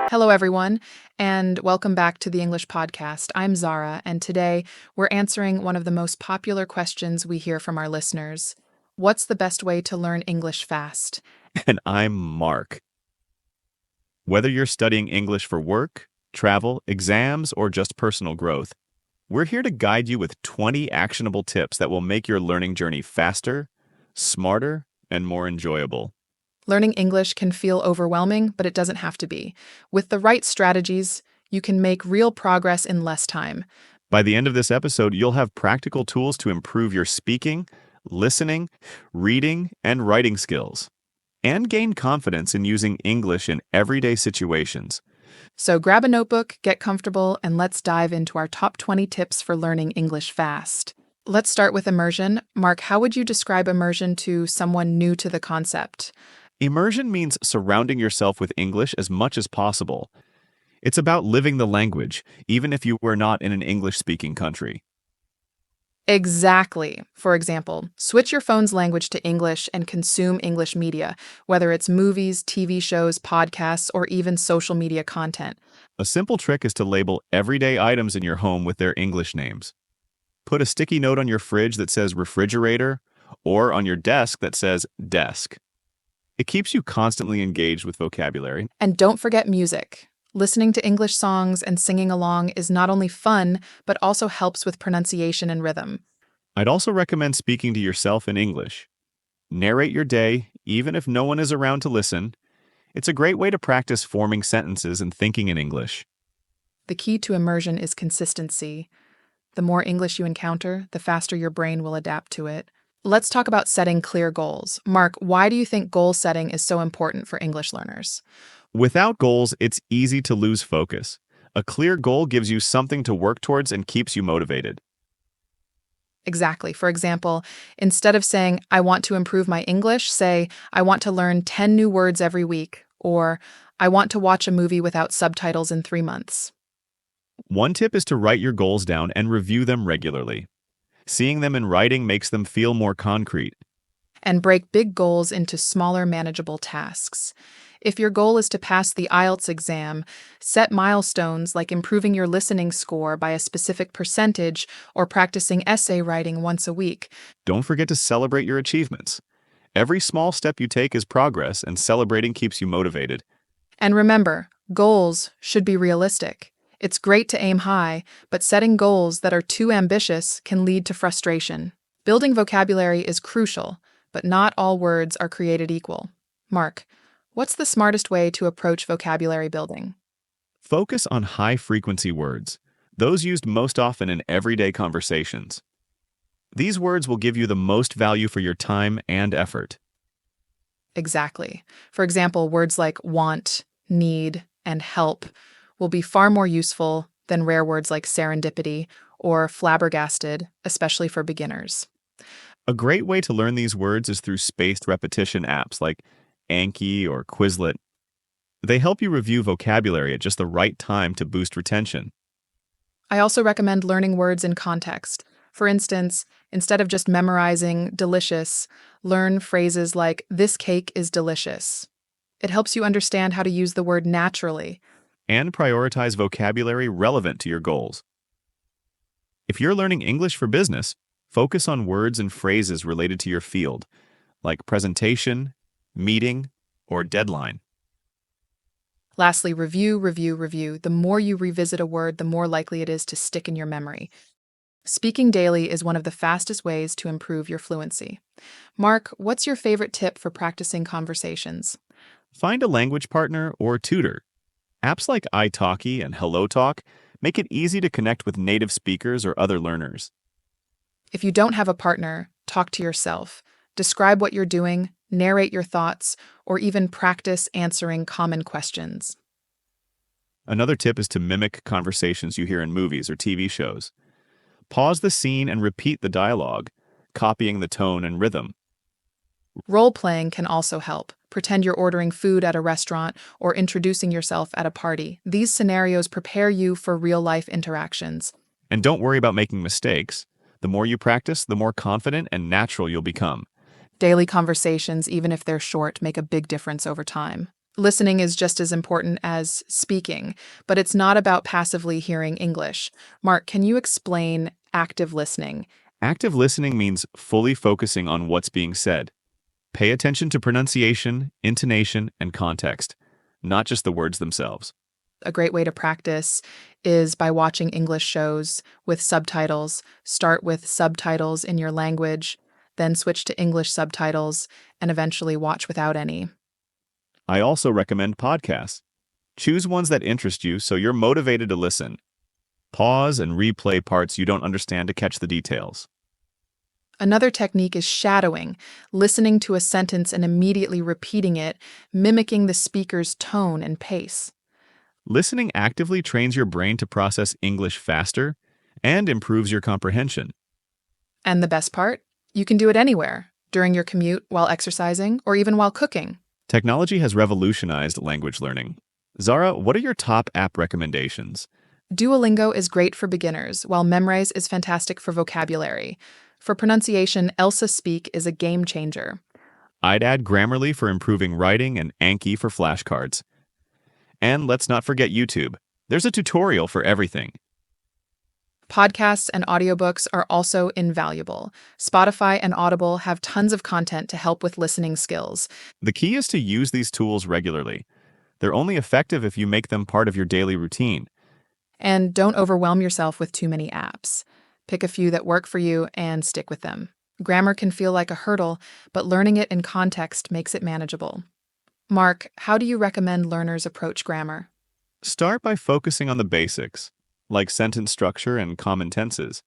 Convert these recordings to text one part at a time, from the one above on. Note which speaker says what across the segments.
Speaker 1: Hello, everyone, and welcome back to the English Podcast. I'm Zara, and today we're answering one of the most popular questions we hear from our listeners. What's the best way to learn English fast?
Speaker 2: And I'm Mark. Whether you're studying English for work, travel, exams, or just personal growth, we're here to guide you with 20 actionable tips that will make your learning journey faster, smarter, and more enjoyable.
Speaker 1: Learning English can feel overwhelming, but it doesn't have to be. With the right strategies, you can make real progress in less time.
Speaker 2: By the end of this episode, you'll have practical tools to improve your speaking, listening, reading, and writing skills, and gain confidence in using English in everyday situations.
Speaker 1: So grab a notebook, get comfortable, and let's dive into our top 20 tips for learning English fast. Let's start with immersion. Mark, how would you describe immersion to someone new to the concept?
Speaker 2: Immersion means surrounding yourself with English as much as possible. It's about living the language, even if you were not in an English-speaking country.
Speaker 1: Exactly. For example, switch your phone's language to English and consume English media, whether it's movies, TV shows, podcasts, or even social media content.
Speaker 2: A simple trick is to label everyday items in your home with their English names. Put a sticky note on your fridge that says refrigerator, or on your desk that says desk. It keeps you constantly engaged with vocabulary.
Speaker 1: And don't forget music. Listening to English songs and singing along is not only fun, but also helps with pronunciation and rhythm.
Speaker 2: I'd also recommend speaking to yourself in English. Narrate your day, even if no one is around to listen. It's a great way to practice forming sentences and thinking in English.
Speaker 1: The key to immersion is consistency. The more English you encounter, the faster your brain will adapt to it. Let's talk about setting clear goals. Mark, why do you think goal setting is so important for English learners?
Speaker 2: Without goals, it's easy to lose focus. A clear goal gives you something to work towards and keeps you motivated.
Speaker 1: Exactly. For example, instead of saying, I want to improve my English, say, I want to learn 10 new words every week, or I want to watch a movie without subtitles in 3 months.
Speaker 2: One tip is to write your goals down and review them regularly. Seeing them in writing makes them feel more concrete.
Speaker 1: And break big goals into smaller, manageable tasks. If your goal is to pass the IELTS exam, set milestones like improving your listening score by a specific percentage or practicing essay writing once a week.
Speaker 2: Don't forget to celebrate your achievements. Every small step you take is progress, and celebrating keeps you motivated.
Speaker 1: And remember, goals should be realistic. It's great to aim high, but setting goals that are too ambitious can lead to frustration. Building vocabulary is crucial, but not all words are created equal. Mark, what's the smartest way to approach vocabulary building?
Speaker 2: Focus on high-frequency words, those used most often in everyday conversations. These words will give you the most value for your time and effort.
Speaker 1: Exactly. For example, words like want, need, and help will be far more useful than rare words like serendipity or flabbergasted, especially for beginners.
Speaker 2: A great way to learn these words is through spaced repetition apps like Anki or Quizlet. They help you review vocabulary at just the right time to boost retention.
Speaker 1: I also recommend learning words in context. For instance, instead of just memorizing delicious, learn phrases like this cake is delicious. It helps you understand how to use the word naturally.
Speaker 2: And prioritize vocabulary relevant to your goals. If you're learning English for business, focus on words and phrases related to your field, like presentation, meeting, or deadline.
Speaker 1: Lastly, review. The more you revisit a word, the more likely it is to stick in your memory. Speaking daily is one of the fastest ways to improve your fluency. Mark, what's your favorite tip for practicing conversations?
Speaker 2: Find a language partner or tutor. Apps like italki and HelloTalk make it easy to connect with native speakers or other learners.
Speaker 1: If you don't have a partner, talk to yourself. Describe what you're doing, narrate your thoughts, or even practice answering common questions.
Speaker 2: Another tip is to mimic conversations you hear in movies or TV shows. Pause the scene and repeat the dialogue, copying the tone and rhythm.
Speaker 1: Role-playing can also help. Pretend you're ordering food at a restaurant or introducing yourself at a party. These scenarios prepare you for real-life interactions.
Speaker 2: And don't worry about making mistakes. The more you practice, the more confident and natural you'll become.
Speaker 1: Daily conversations, even if they're short, make a big difference over time. Listening is just as important as speaking, but it's not about passively hearing English. Mark, can you explain active listening?
Speaker 2: Active listening means fully focusing on what's being said. Pay attention to pronunciation, intonation, and context, not just the words themselves.
Speaker 1: A great way to practice is by watching English shows with subtitles. Start with subtitles in your language, then switch to English subtitles, and eventually watch without any.
Speaker 2: I also recommend podcasts. Choose ones that interest you so you're motivated to listen. Pause and replay parts you don't understand to catch the details.
Speaker 1: Another technique is shadowing, listening to a sentence and immediately repeating it, mimicking the speaker's tone and pace.
Speaker 2: Listening actively trains your brain to process English faster and improves your comprehension.
Speaker 1: And the best part? You can do it anywhere, during your commute, while exercising, or even while cooking.
Speaker 2: Technology has revolutionized language learning. Zara, what are your top app recommendations?
Speaker 1: Duolingo is great for beginners, while Memrise is fantastic for vocabulary. For pronunciation, Elsa Speak is a game changer.
Speaker 2: I'd add Grammarly for improving writing and Anki for flashcards. And let's not forget YouTube. There's a tutorial for everything.
Speaker 1: Podcasts and audiobooks are also invaluable. Spotify and Audible have tons of content to help with listening skills.
Speaker 2: The key is to use these tools regularly. They're only effective if you make them part of your daily routine.
Speaker 1: And don't overwhelm yourself with too many apps. Pick a few that work for you and stick with them. Grammar can feel like a hurdle, but learning it in context makes it manageable. Mark, how do you recommend learners approach grammar?
Speaker 2: Start by focusing on the basics, like sentence structure and common tenses.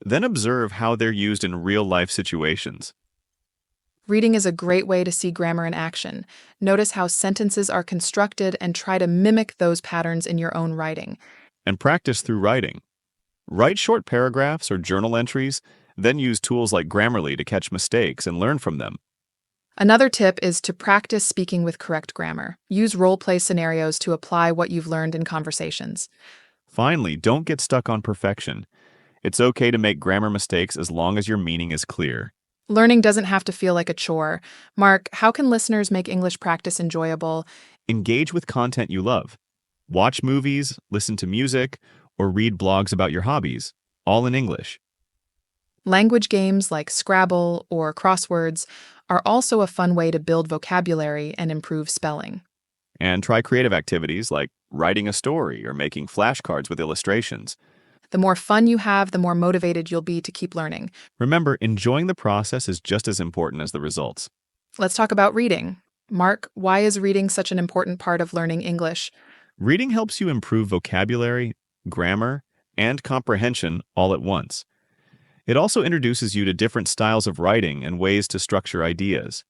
Speaker 2: Then observe how they're used in real-life situations.
Speaker 1: Reading is a great way to see grammar in action. Notice how sentences are constructed and try to mimic those patterns in your own writing.
Speaker 2: And practice through writing. Write short paragraphs or journal entries, then use tools like Grammarly to catch mistakes and learn from them.
Speaker 1: Another tip is to practice speaking with correct grammar. Use role-play scenarios to apply what you've learned in conversations.
Speaker 2: Finally, don't get stuck on perfection. It's okay to make grammar mistakes as long as your meaning is clear.
Speaker 1: Learning doesn't have to feel like a chore. Mark, how can listeners make English practice enjoyable?
Speaker 2: Engage with content you love. Watch movies, listen to music, or read blogs about your hobbies, all in English.
Speaker 1: Language games like Scrabble or crosswords are also a fun way to build vocabulary and improve spelling.
Speaker 2: And try creative activities like writing a story or making flashcards with illustrations.
Speaker 1: The more fun you have, the more motivated you'll be to keep learning.
Speaker 2: Remember, enjoying the process is just as important as the results.
Speaker 1: Let's talk about reading. Mark, why is reading such an important part of learning English?
Speaker 2: Reading helps you improve vocabulary, grammar, and comprehension all at once. It also introduces you to different styles of writing and ways to structure ideas.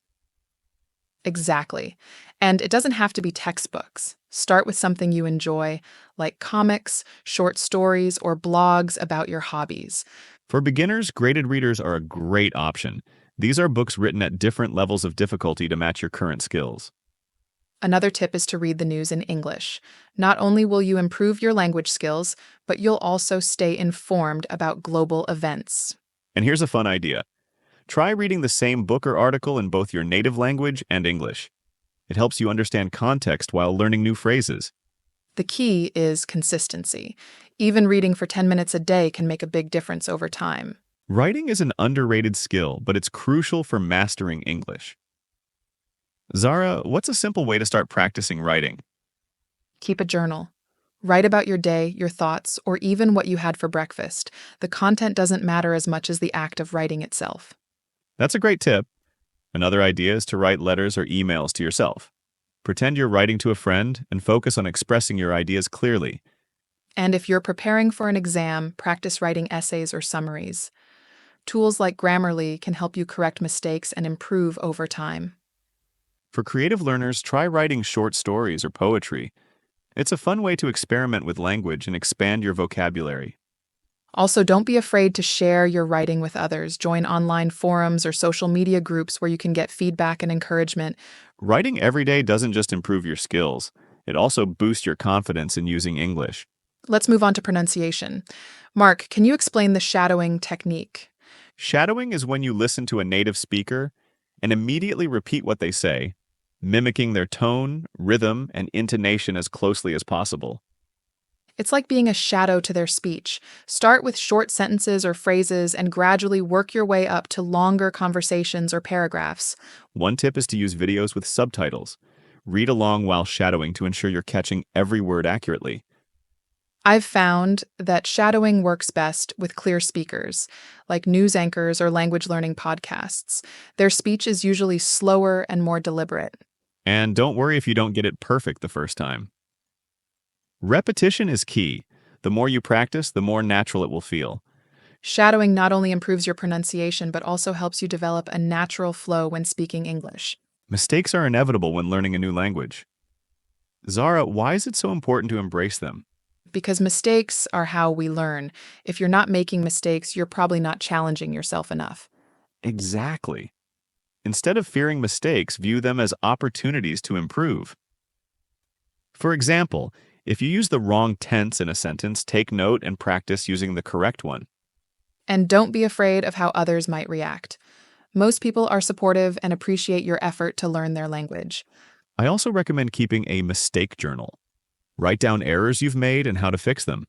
Speaker 1: Exactly. And it doesn't have to be textbooks. Start with something you enjoy, like comics, short stories, or blogs about your hobbies.
Speaker 2: For beginners, graded readers are a great option. These are books written at different levels of difficulty to match your current skills.
Speaker 1: Another tip is to read the news in English. Not only will you improve your language skills, but you'll also stay informed about global events.
Speaker 2: And here's a fun idea. Try reading the same book or article in both your native language and English. It helps you understand context while learning new phrases.
Speaker 1: The key is consistency. Even reading for 10 minutes a day can make a big difference over time.
Speaker 2: Writing is an underrated skill, but it's crucial for mastering English. Zara, what's a simple way to start practicing writing?
Speaker 1: Keep a journal. Write about your day, your thoughts, or even what you had for breakfast. The content doesn't matter as much as the act of writing itself.
Speaker 2: That's a great tip. Another idea is to write letters or emails to yourself. Pretend you're writing to a friend and focus on expressing your ideas clearly.
Speaker 1: And if you're preparing for an exam, practice writing essays or summaries. Tools like Grammarly can help you correct mistakes and improve over time.
Speaker 2: For creative learners, try writing short stories or poetry. It's a fun way to experiment with language and expand your vocabulary.
Speaker 1: Also, don't be afraid to share your writing with others. Join online forums or social media groups where you can get feedback and encouragement.
Speaker 2: Writing every day doesn't just improve your skills, it also boosts your confidence in using English.
Speaker 1: Let's move on to pronunciation. Mark, can you explain the shadowing technique?
Speaker 2: Shadowing is when you listen to a native speaker and immediately repeat what they say, mimicking their tone, rhythm, and intonation as closely as possible.
Speaker 1: It's like being a shadow to their speech. Start with short sentences or phrases and gradually work your way up to longer conversations or paragraphs.
Speaker 2: One tip is to use videos with subtitles. Read along while shadowing to ensure you're catching every word accurately.
Speaker 1: I've found that shadowing works best with clear speakers, like news anchors or language learning podcasts. Their speech is usually slower and more deliberate.
Speaker 2: And don't worry if you don't get it perfect the first time. Repetition is key. The more you practice, the more natural it will feel.
Speaker 1: Shadowing not only improves your pronunciation, but also helps you develop a natural flow when speaking English.
Speaker 2: Mistakes are inevitable when learning a new language. Zara, why is it so important to embrace them?
Speaker 1: Because mistakes are how we learn. If you're not making mistakes, you're probably not challenging yourself enough.
Speaker 2: Exactly. Instead of fearing mistakes, view them as opportunities to improve. For example, if you use the wrong tense in a sentence, take note and practice using the correct one.
Speaker 1: And don't be afraid of how others might react. Most people are supportive and appreciate your effort to learn their language.
Speaker 2: I also recommend keeping a mistake journal. Write down errors you've made and how to fix them.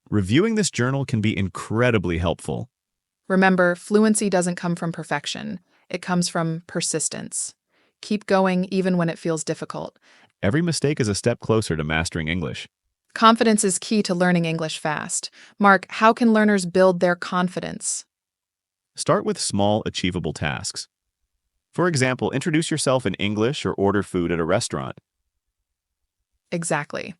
Speaker 2: Reviewing this journal can be incredibly helpful.
Speaker 1: Remember, fluency doesn't come from perfection. It comes from persistence. Keep going even when it feels difficult.
Speaker 2: Every mistake is a step closer to mastering English.
Speaker 1: Confidence is key to learning English fast. Mark, how can learners build their confidence?
Speaker 2: Start with small, achievable tasks. For example, introduce yourself in English or order food at a restaurant.
Speaker 1: Exactly.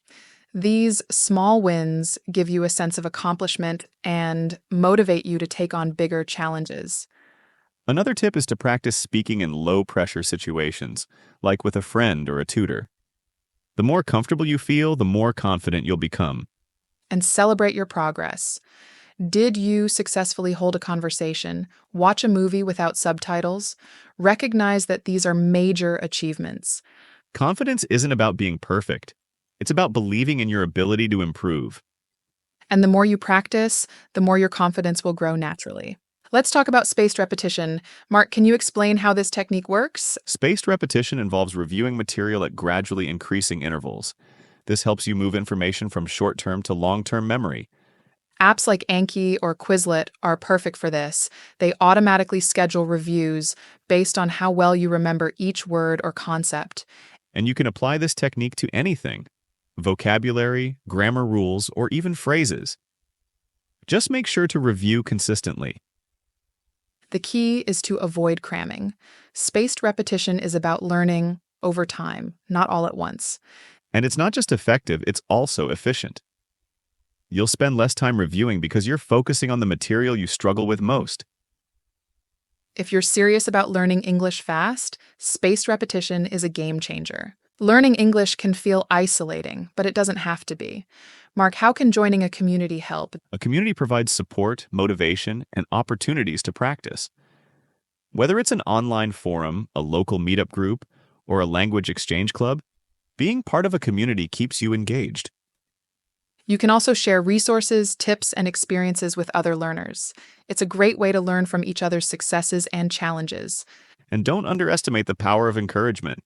Speaker 1: These small wins give you a sense of accomplishment and motivate you to take on bigger challenges.
Speaker 2: Another tip is to practice speaking in low-pressure situations, like with a friend or a tutor. The more comfortable you feel, the more confident you'll become.
Speaker 1: And celebrate your progress. Did you successfully hold a conversation, watch a movie without subtitles? Recognize that these are major achievements.
Speaker 2: Confidence isn't about being perfect. It's about believing in your ability to improve.
Speaker 1: And the more you practice, the more your confidence will grow naturally. Let's talk about spaced repetition. Mark, can you explain how this technique works?
Speaker 2: Spaced repetition involves reviewing material at gradually increasing intervals. This helps you move information from short-term to long-term memory.
Speaker 1: Apps like Anki or Quizlet are perfect for this. They automatically schedule reviews based on how well you remember each word or concept.
Speaker 2: And you can apply this technique to anything: vocabulary, grammar rules, or even phrases. Just make sure to review consistently.
Speaker 1: The key is to avoid cramming. Spaced repetition is about learning over time, not all at once.
Speaker 2: And it's not just effective, it's also efficient. You'll spend less time reviewing because you're focusing on the material you struggle with most.
Speaker 1: If you're serious about learning English fast, spaced repetition is a game changer. Learning English can feel isolating, but it doesn't have to be. Mark, how can joining a community help?
Speaker 2: A community provides support, motivation, and opportunities to practice. Whether it's an online forum, a local meetup group, or a language exchange club, being part of a community keeps you engaged.
Speaker 1: You can also share resources, tips, and experiences with other learners. It's a great way to learn from each other's successes and challenges.
Speaker 2: And don't underestimate the power of encouragement.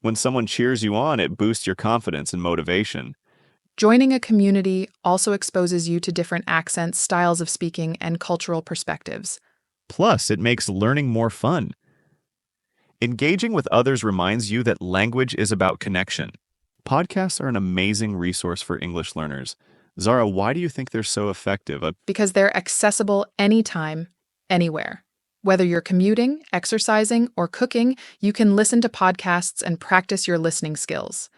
Speaker 2: When someone cheers you on, it boosts your confidence and motivation.
Speaker 1: Joining a community also exposes you to different accents, styles of speaking, and cultural perspectives.
Speaker 2: Plus, it makes learning more fun. Engaging with others reminds you that language is about connection. Podcasts are an amazing resource for English learners. Zara, why do you think they're so effective?
Speaker 1: Because they're accessible anytime, anywhere. Whether you're commuting, exercising, or cooking, you can listen to podcasts and practice your listening skills.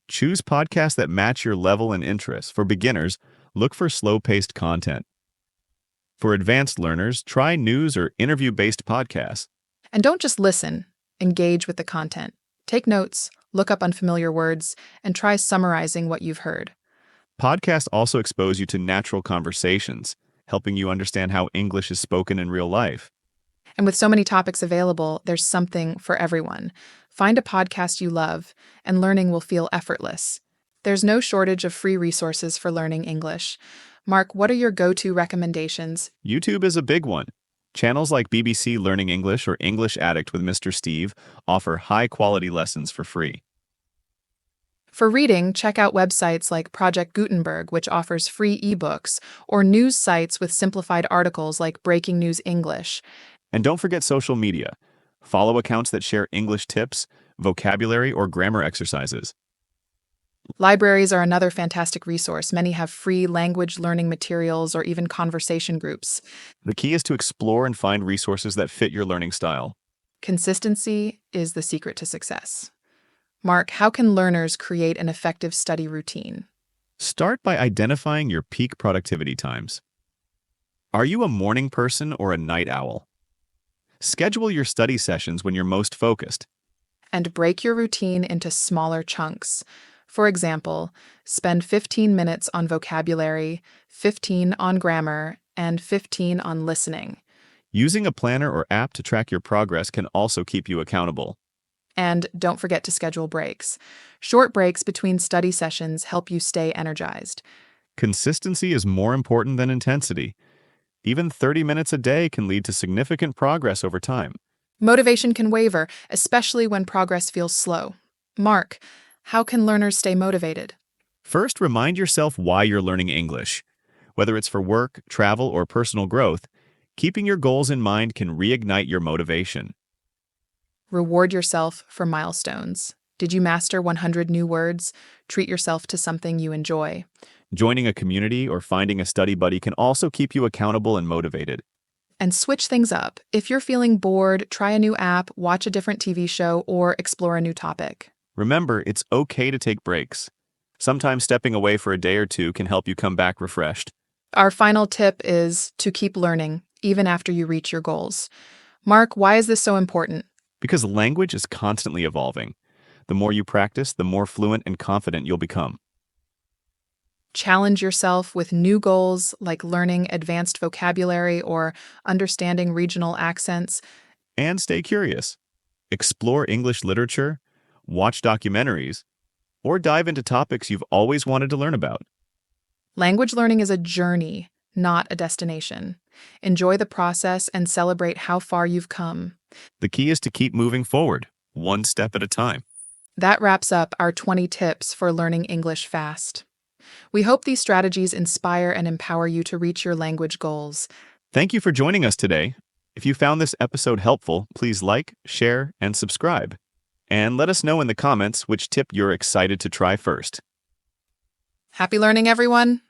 Speaker 2: Choose podcasts that match your level and interests. For beginners, look for slow-paced content. For advanced learners, try news or interview-based podcasts.
Speaker 1: And don't just listen, engage with the content. Take notes, look up unfamiliar words, and try summarizing what you've heard.
Speaker 2: Podcasts also expose you to natural conversations, helping you understand how English is spoken in real life.
Speaker 1: And with so many topics available, there's something for everyone. Find a podcast you love, and learning will feel effortless. There's no shortage of free resources for learning English. Mark, what are your go-to recommendations?
Speaker 2: YouTube is a big one. Channels like BBC Learning English or English Addict with Mr. Steve offer high-quality lessons for free.
Speaker 1: For reading, check out websites like Project Gutenberg, which offers free ebooks, or news sites with simplified articles like Breaking News English.
Speaker 2: And don't forget social media. Follow accounts that share English tips, vocabulary, or grammar exercises.
Speaker 1: Libraries are another fantastic resource. Many have free language learning materials or even conversation groups.
Speaker 2: The key is to explore and find resources that fit your learning style.
Speaker 1: Consistency is the secret to success. Mark, how can learners create an effective study routine?
Speaker 2: Start by identifying your peak productivity times. Are you a morning person or a night owl? Schedule your study sessions when you're most focused.
Speaker 1: And break your routine into smaller chunks. For example, spend 15 minutes on vocabulary, 15 on grammar, and 15 on listening.
Speaker 2: Using a planner or app to track your progress can also keep you accountable.
Speaker 1: And don't forget to schedule breaks. Short breaks between study sessions help you stay energized.
Speaker 2: Consistency is more important than intensity. Even 30 minutes a day can lead to significant progress over time.
Speaker 1: Motivation can waver, especially when progress feels slow. Mark, how can learners stay motivated?
Speaker 2: First, remind yourself why you're learning English. Whether it's for work, travel, or personal growth, keeping your goals in mind can reignite your motivation.
Speaker 1: Reward yourself for milestones. Did you master 100 new words? Treat yourself to something you enjoy.
Speaker 2: Joining a community or finding a study buddy can also keep you accountable and motivated.
Speaker 1: And switch things up. If you're feeling bored, try a new app, watch a different TV show, or explore a new topic.
Speaker 2: Remember, it's okay to take breaks. Sometimes stepping away for a day or two can help you come back refreshed.
Speaker 1: Our final tip is to keep learning, even after you reach your goals. Mark, why is this so important?
Speaker 2: Because language is constantly evolving. The more you practice, the more fluent and confident you'll become.
Speaker 1: Challenge yourself with new goals like learning advanced vocabulary or understanding regional accents.
Speaker 2: And stay curious. Explore English literature, watch documentaries, or dive into topics you've always wanted to learn about.
Speaker 1: Language learning is a journey, not a destination. Enjoy the process and celebrate how far you've come.
Speaker 2: The key is to keep moving forward, one step at a time.
Speaker 1: That wraps up our 20 tips for learning English fast. We hope these strategies inspire and empower you to reach your language goals.
Speaker 2: Thank you for joining us today. If you found this episode helpful, please like, share, and subscribe. And let us know in the comments which tip you're excited to try first.
Speaker 1: Happy learning, everyone!